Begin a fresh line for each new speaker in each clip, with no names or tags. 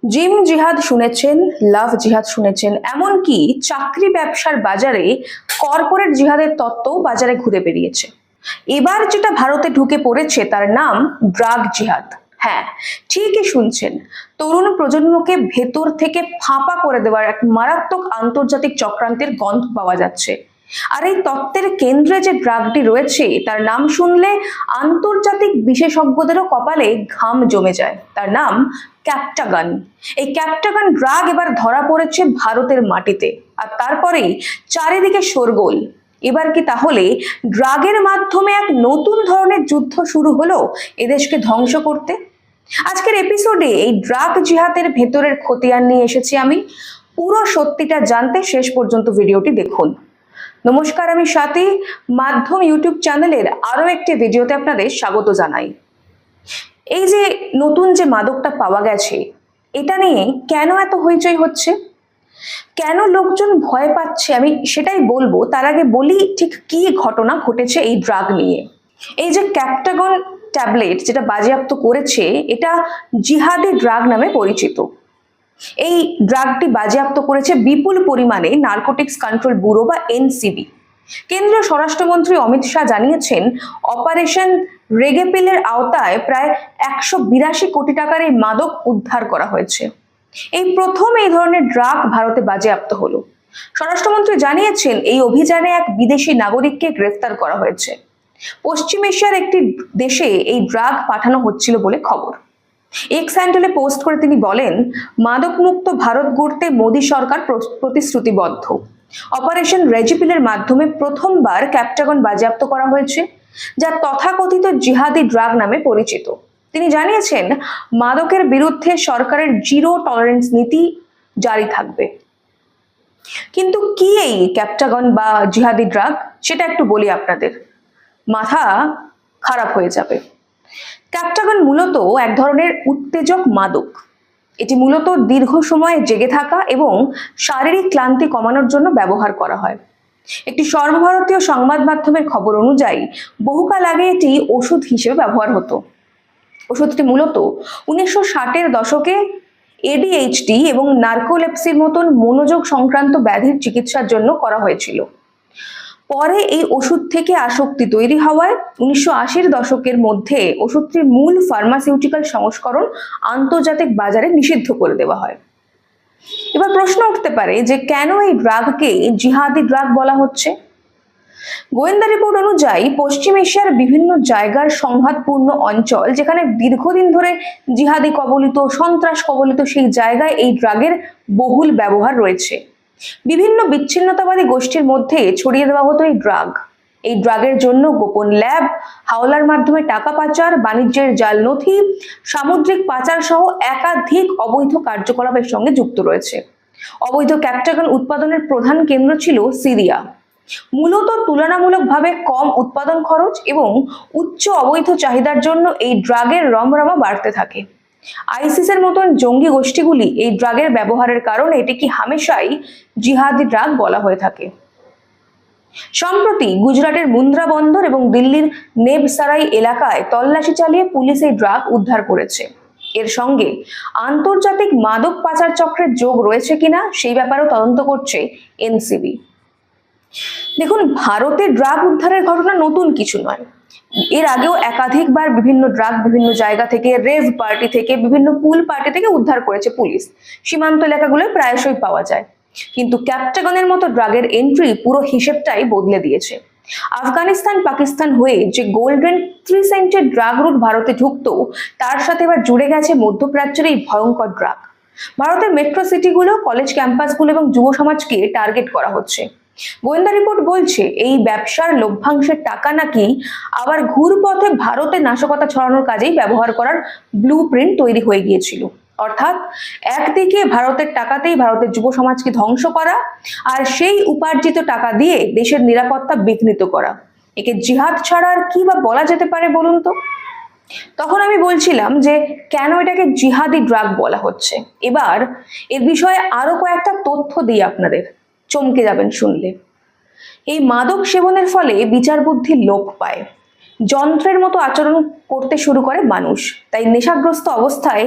Gym জিহাদ শুনেছেন, লাভ জিহাদ শুনেছেন, এমনকি চাকরি ব্যবসার বাজারে কর্পোরেট জিহাদের তত্ত্বও বাজারে ঘুরে বেরিয়েছে। এবার যেটা ভারতে ঢুকে পড়েছে তার নাম ড্রাগ জিহাদ। হ্যাঁ, ঠিকই শুনছেন, তরুণ প্রজন্মকে ভেতর থেকে ফাঁপা করে দেওয়ার এক মারাত্মক আন্তর্জাতিক চক্রান্তের গন্ধ পাওয়া যাচ্ছে। আর এই তত্ত্বের কেন্দ্রে যে ড্রাগটি রয়েছে তার নাম শুনলে আন্তর্জাতিক বিশেষজ্ঞদেরও কপালে ঘাম জমে যায়। তার নাম ক্যাপটাগন। এই ক্যাপটাগন ড্রাগ এবার ধরা পড়েছে ভারতের মাটিতে, আর তারপরেই চারিদিকে শোরগোল। এবার কি তাহলে ড্রাগের মাধ্যমে এক নতুন ধরনের যুদ্ধ শুরু হলো এদেশকে ধ্বংস করতে? আজকের এপিসোডে এই ড্রাগ জিহাদের ভেতরের খতিয়ান নিয়ে এসেছি আমি। পুরো সত্যিটা জানতে শেষ পর্যন্ত ভিডিওটি দেখুন। নমস্কার, আমি স্বাতী, মাধ্যম ইউটিউব চ্যানেলের আরো একটি ভিডিওতে আপনাদের স্বাগত জানাই। এই যে নতুন যে মাদকটা পাওয়া গেছে, এটা নিয়ে কেন এত হইচই হচ্ছে, কেন লোকজন ভয় পাচ্ছে, আমি সেটাই বলবো। তার আগে বলি ঠিক কি ঘটনা ঘটেছে এই ড্রাগ নিয়ে। এই যে ক্যাপটাগন ট্যাবলেট যেটা বাজেয়াপ্ত করেছে, এটা জিহাদি ড্রাগ নামে পরিচিত। এই ড্রাগটি বাজেয়াপ্ত করেছে বিপুল পরিমাণে নার্কোটিক্স কন্ট্রোল ব্যুরো বা এনসিবি। কেন্দ্রীয় স্বরাষ্ট্রমন্ত্রী অমিত শাহ জানিয়েছেন, অপারেশন রেগেপিলের আওতায় প্রায় 182 কোটি টাকার এই মাদক উদ্ধার করা হয়েছে। এই প্রথম এই ধরনের ড্রাগ ভারতে বাজেয়াপ্ত হলো। স্বরাষ্ট্রমন্ত্রী জানিয়েছেন, এই অভিযানে এক বিদেশি নাগরিককে গ্রেফতার করা হয়েছে। পশ্চিম এশিয়ার একটি দেশে এই ড্রাগ পাঠানো হচ্ছিল বলে খবর। এক্স হ্যান্ডেলে পোস্ট করে তিনি বলেন, মাদক মুক্ত ভারত গড়তে মোদী সরকার প্রতিশ্রুতিবদ্ধ। অপারেশন রেজিপিলের মাধ্যমে প্রথমবার ক্যাপটাগন বাজেয়াপ্ত করা হয়েছে, যা তথাকথিত জিহাদি ড্রাগ নামে পরিচিত। তিনি জানিয়েছেন, মাদকের বিরুদ্ধে সরকারের জিরো টলারেন্স নীতি জারি থাকবে। কিন্তু কি এই ক্যাপটাগন বা জিহাদি ড্রাগ, সেটা একটু বলি আপনাদের, মাথা খারাপ হয়ে যাবে। ক্যাপটাগন মূলত এক ধরনের উত্তেজক মাদক। এটি মূলত দীর্ঘ সময় জেগে থাকা এবং শারীরিক ক্লান্তি কমানোর জন্য ব্যবহার করা হয়। একটি সর্বভারতীয় সংবাদ মাধ্যমের খবর অনুযায়ী বহুকাল আগে এটি ওষুধ হিসেবে ব্যবহার হতো। ওষুধটি মূলত 1960-এর দশকে এডিএইচডি এবং নার্কোলেপসির মতন মনোযোগ সংক্রান্ত ব্যাধির চিকিৎসার জন্য করা হয়েছিল। পরে এই ওষুধ থেকে আসক্তি তৈরি হওয়ায় 1980-র দশকের মধ্যে ওষুধটির মূল ফার্মাসিউটিক্যাল সংস্করণ আন্তর্জাতিক বাজারে নিষিদ্ধ করে দেওয়া হয়। এবার প্রশ্ন উঠতে পারে যে কেন এই ড্রাগকে জিহাদি ড্রাগ বলা হচ্ছে। গোয়েন্দা রিপোর্ট অনুযায়ী পশ্চিম এশিয়ার বিভিন্ন জায়গার সংঘাতপূর্ণ অঞ্চল, যেখানে দীর্ঘদিন ধরে জিহাদি কবলিত, সন্ত্রাস কবলিত, সেই জায়গায় এই ড্রাগের বহুল ব্যবহার রয়েছে। বিভিন্ন বিচ্ছিন্নতাবাদী গোষ্ঠীর মধ্যে ছড়িয়ে দেওয়া হতো এই ড্রাগ। এই ড্রাগের জন্য গোপন ল্যাব, হাওলার মাধ্যমে টাকা পাচার, বাণিজ্যের জাল নথি, সামুদ্রিক পাচার সহ একাধিক অবৈধ কার্যকলাপের সঙ্গে যুক্ত রয়েছে। অবৈধ ক্যাপটাগন উৎপাদনের প্রধান কেন্দ্র ছিল সিরিয়া। মূলত তুলনামূলকভাবে কম উৎপাদন খরচ এবং উচ্চ অবৈধ চাহিদার জন্য এই ড্রাগের রমরমা বাড়তে থাকে। আইসিসের মতন জঙ্গি গোষ্ঠীগুলি এই ড্রাগের ব্যবহারের কারণে এটিকে হামেশাই জিহাদি ড্রাগ বলা হয়ে থাকে। সম্প্রতি গুজরাটের মুন্দ্রা বন্দর এবং দিল্লির নেবসারাই এলাকায় তল্লাশি চালিয়ে পুলিশ এই ড্রাগ উদ্ধার করেছে। এর সঙ্গে আন্তর্জাতিক মাদক পাচার চক্রের যোগ রয়েছে কিনা সেই ব্যাপারেও তদন্ত করছে এনসিবি। দেখুন, ভারতে ড্রাগ উদ্ধারের ঘটনা নতুন কিছু নয়। এর আগেও একাধিকবার বিভিন্ন ড্রাগ বিভিন্ন জায়গা থেকে, রেভ পার্টি থেকে, বিভিন্ন পুল পার্টি থেকে উদ্ধার করেছে পুলিশ। সীমান্ত এলাকাগুলোয় প্রায়শই পাওয়া যায়। কিন্তু ক্যাপটাগনের মতো ড্রাগের এন্ট্রি পুরো হিসেবটাই বদলে দিয়েছে। আফগানিস্তান পাকিস্তান হয়ে যে গোল্ডেন 3 সেন্টের ড্রাগ রুট ভারতে ঢুকতো, তার সাথে এবার জুড়ে গেছে মধ্যপ্রাচ্যের এই ভয়ঙ্কর ড্রাগ। ভারতের মেট্রো সিটিগুলো, কলেজ ক্যাম্পাসগুলো এবং যুব সমাজকে টার্গেট করা হচ্ছে। গোয়েন্দা রিপোর্ট বলছে, এই ব্যবসার লভ্যাংশের টাকা নাকি আবার ঘুরপথে ভারতে নাশকতা ছড়ানোর কাজেই ব্যবহার করার ব্লুপ্রিন্ট তৈরি হয়ে গিয়েছিল। অর্থাৎ একদিকে ভারতের টাকাতেই ভারতের যুব সমাজকে ধ্বংস করা, আর সেই উপার্জিত টাকা দিয়ে দেশের নিরাপত্তা বিঘ্নিত করা। একে জিহাদ ছাড়া আর কি বা বলা যেতে পারে বলুন তো? তখন আমি বলছিলাম যে কেন এটাকে জিহাদি ড্রাগ বলা হচ্ছে। এবার এর বিষয়ে আরো কয়েকটা তথ্য দিই আপনাদের, চমকে যাবেন শুনলে। এই মাদক সেবনের ফলে বিচার বুদ্ধি লোপ পায়। যন্ত্রের মতো আচরণ করতে শুরু করে মানুষ। তাই নেশাগ্রস্ত অবস্থায়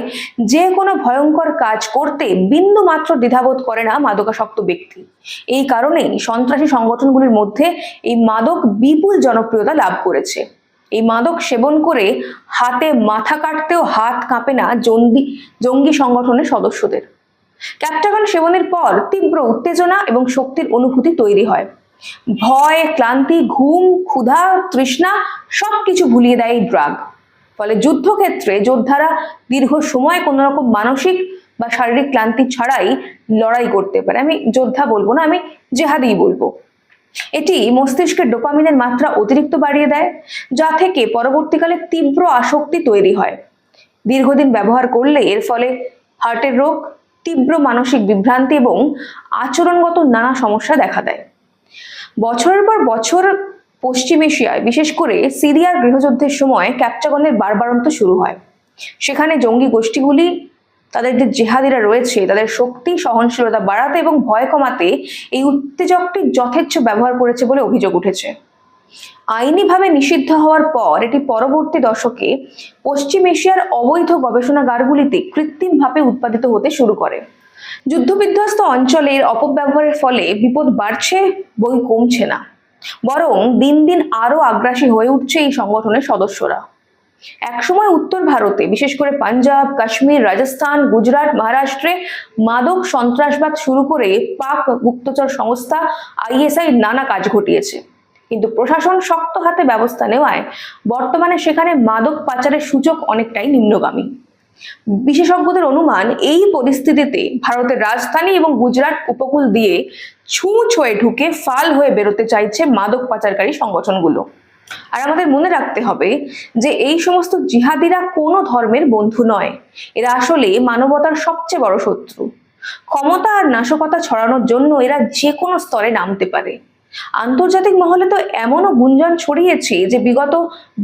যে কোনো ভয়ঙ্কর কাজ করতে বিন্দু মাত্র দ্বিধাবোধ করে না মাদকাসক্ত ব্যক্তি। এই কারণেই সন্ত্রাসী সংগঠনগুলির মধ্যে এই মাদক বিপুল জনপ্রিয়তা লাভ করেছে। এই মাদক সেবন করে হাতে মাথা কাটতেও হাত কাঁপে না জঙ্গি সংগঠনের সদস্যদের। ক্যাপটাগন সেবনের পর তীব্র উত্তেজনা এবং শক্তির অনুভূতি তৈরি হয়। ভয়, ক্লান্তি, ঘুম, ক্ষুধা, তৃষ্ণা সবকিছু ভুলিয়ে দেয় এই ড্রাগ। ফলে যুদ্ধক্ষেত্রে যোদ্ধারা দীর্ঘ সময় কোনো রকম মানসিক বা শারীরিক ক্লান্তি ছাড়াই লড়াই করতে পারে। আমি যোদ্ধা বলবো না, আমি জেহাদিই বলবো। এটি মস্তিষ্কের ডোপামিনের মাত্রা অতিরিক্ত বাড়িয়ে দেয়, যা থেকে পরবর্তীকালে তীব্র আসক্তি তৈরি হয়। দীর্ঘদিন ব্যবহার করলে এর ফলে হার্টের রোগ, তীব্র মানসিক বিভ্রান্তি এবং আচরণগত নানা সমস্যা দেখা দেয়। বছরের পর বছর পশ্চিম এশিয়ায়, বিশেষ করে সিরিয়ার গৃহযুদ্ধের সময় ক্যাপটাগনের বাড়বাড়ন্ত শুরু হয়। সেখানে জঙ্গি গোষ্ঠীগুলি তাদের যে জেহাদিরা রয়েছে তাদের শক্তি, সহনশীলতা বাড়াতে এবং ভয় কমাতে এই উত্তেজকটি যথেচ্ছ ব্যবহার করেছে বলে অভিযোগ উঠেছে। আইনিভাবে নিষিদ্ধ হওয়ার পর এটি পরবর্তী দশকে পশ্চিম এশিয়ার অবৈধ গবেষণাগারগুলিতে কৃত্রিমভাবে উৎপাদিত হতে শুরু করে। যুদ্ধবিধ্বস্ত অঞ্চলের অপব্যবহারের ফলে বিপদ বাড়ছে, বই কমছে না, বরং দিন দিন আরো আগ্রাসী হয়ে উঠছে এই সংগঠনের সদস্যরা। একসময় উত্তর ভারতে, বিশেষ করে পাঞ্জাব, কাশ্মীর, রাজস্থান, গুজরাট, মহারাষ্ট্রে মাদক সন্ত্রাসবাদ শুরু করে পাক গুপ্তচর সংস্থা ISI নানা কাজ ঘটিয়েছে। কিন্তু প্রশাসন শক্ত হাতে ব্যবস্থা নেওয়ায় বর্তমানে সেখানে মাদক পাচারের সূচক অনেকটাই নিম্নগামী। বিশেষজ্ঞদের অনুমান, এই পরিস্থিতিতে ভারতের রাজধানী এবং গুজরাট উপকূল দিয়ে ছুঁচ হয়ে ঢুকে ফাল হয়ে বেরোতে চাইছে মাদক পাচারকারী সংগঠনগুলো। আর আমাদের মনে রাখতে হবে যে এই সমস্ত জিহাদিরা কোনো ধর্মের বন্ধু নয়, এরা আসলে মানবতার সবচেয়ে বড় শত্রু। ক্ষমতা আর নাশকতা ছড়ানোর জন্য এরা যে কোনো স্তরে নামতে পারে। আন্তর্জাতিক মহলে তো এমনও গুঞ্জন ছড়িয়েছে যে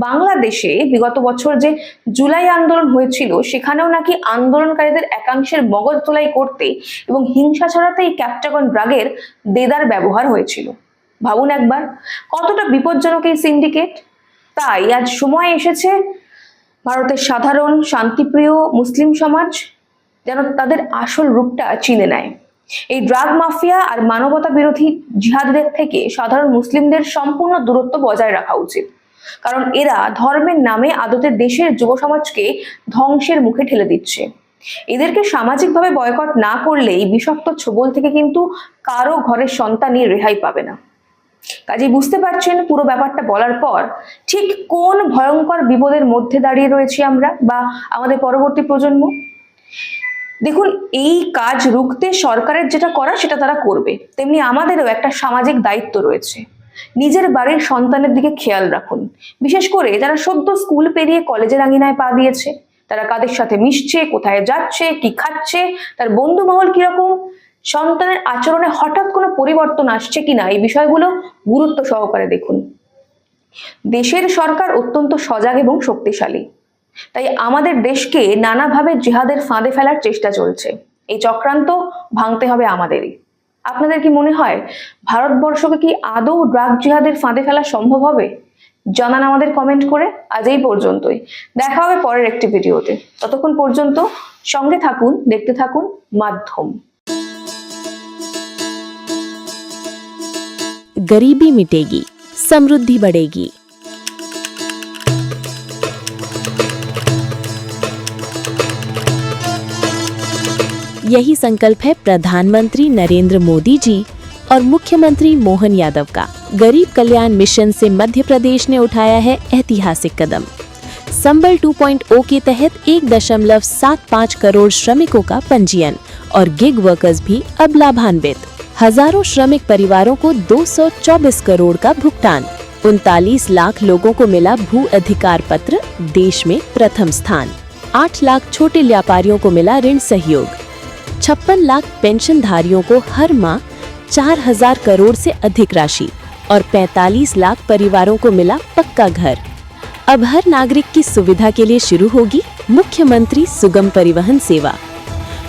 বাংলাদেশে বিগত বছর যে জুলাই আন্দোলন হয়েছিল, সেখানেও নাকি আন্দোলনকারীদের একাংশের মগজ ধোলাই করতে এবং হিংসা ছড়াতে এই ক্যাপটাগন ড্রাগের দেদার ব্যবহার হয়েছিল। ভাবুন একবার কতটা বিপজ্জনক এই সিন্ডিকেট। তাই আজ সময় এসেছে ভারতের সাধারণ শান্তিপ্রিয় মুসলিম সমাজ যেন তাদের আসল রূপটা চিনে নেয়। এই ড্রাগ মাফিয়া আর মানবতা বিরোধী জিহাদিদের থেকে সাধারণ মুসলিমদের সম্পূর্ণ দূরত্ব বজায় রাখা উচিত, কারণ এরা ধর্মের নামে আদতে দেশের যুব সমাজকে ধ্বংসের মুখে ঠেলে দিচ্ছে। এদেরকে সামাজিকভাবে বয়কট না করলে এই বিষাক্ত ছোবল থেকে কিন্তু কারো ঘরের সন্তানই রেহাই পাবে না। কাজে বুঝতে পারছেন পুরো ব্যাপারটা বলার পর ঠিক কোন ভয়ঙ্কর বিপদের মধ্যে দাঁড়িয়ে রয়েছি আমরা বা আমাদের পরবর্তী প্রজন্ম। দেখুন, এই কাজ রুখতে সরকারের যেটা করা সেটা তারা করবে, তেমনি আমাদেরও একটা সামাজিক দায়িত্ব রয়েছে। নিজের বাড়ির সন্তানের দিকে খেয়াল রাখুন, বিশেষ করে যারা সদ্য স্কুল পেরিয়ে কলেজের আঙিনায় পা দিয়েছে। তারা কাদের সাথে মিশছে, কোথায় যাচ্ছে, কি খাচ্ছে, তার বন্ধু মহল কিরকম, সন্তানের আচরণে হঠাৎ কোনো পরিবর্তন আসছে কিনা, এই বিষয়গুলো গুরুত্ব সহকারে দেখুন। দেশের সরকার অত্যন্ত সজাগ এবং শক্তিশালী, তাই আমাদের দেশকে নানাভাবে জিহাদের ফাঁদে ফেলার চেষ্টা চলছে। এই চক্রান্ত ভাঙতে হবে আমাদেরই। আপনাদের কি মনে হয় ভারতবর্ষকে কি আদৌ ড্রাগ জিহাদের ফাঁদে ফেলা সম্ভব হবে? জানান আমাদের কমেন্ট করে। আজ এই পর্যন্তই, দেখা হবে পরের একটি ভিডিওতে। ততক্ষণ পর্যন্ত সঙ্গে থাকুন, দেখতে থাকুন মাধ্যম।
गरीबी मिटेगी, समृद्धि बढ़ेगी। यही संकल्प है प्रधानमंत्री नरेंद्र मोदी जी और मुख्यमंत्री मोहन यादव का। गरीब कल्याण मिशन से मध्य प्रदेश ने उठाया है ऐतिहासिक कदम। संबल 2.0 के तहत 1.75 करोड़ श्रमिकों का पंजीयन और गिग वर्कर्स भी अब लाभान्वित। हजारों श्रमिक परिवारों को 224 करोड़ का भुगतान। 39 लाख लोगों को मिला भू अधिकार पत्र, देश में प्रथम स्थान। 8 लाख छोटे व्यापारियों को मिला ऋण सहयोग। 56 लाख पेंशनधारियों को हर माह 4000 करोड़ से अधिक राशि और 45 लाख परिवारों को मिला पक्का घर। अब हर नागरिक की सुविधा के लिए शुरू होगी मुख्यमंत्री सुगम परिवहन सेवा।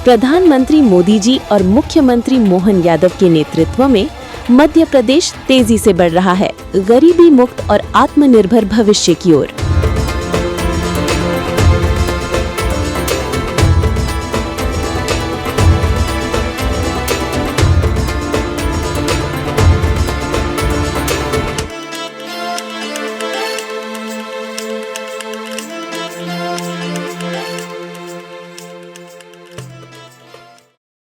प्रधानमंत्री मोदी जी और मुख्यमंत्री मोहन यादव के नेतृत्व में मध्य प्रदेश तेजी से बढ़ रहा है गरीबी मुक्त और आत्मनिर्भर भविष्य की ओर।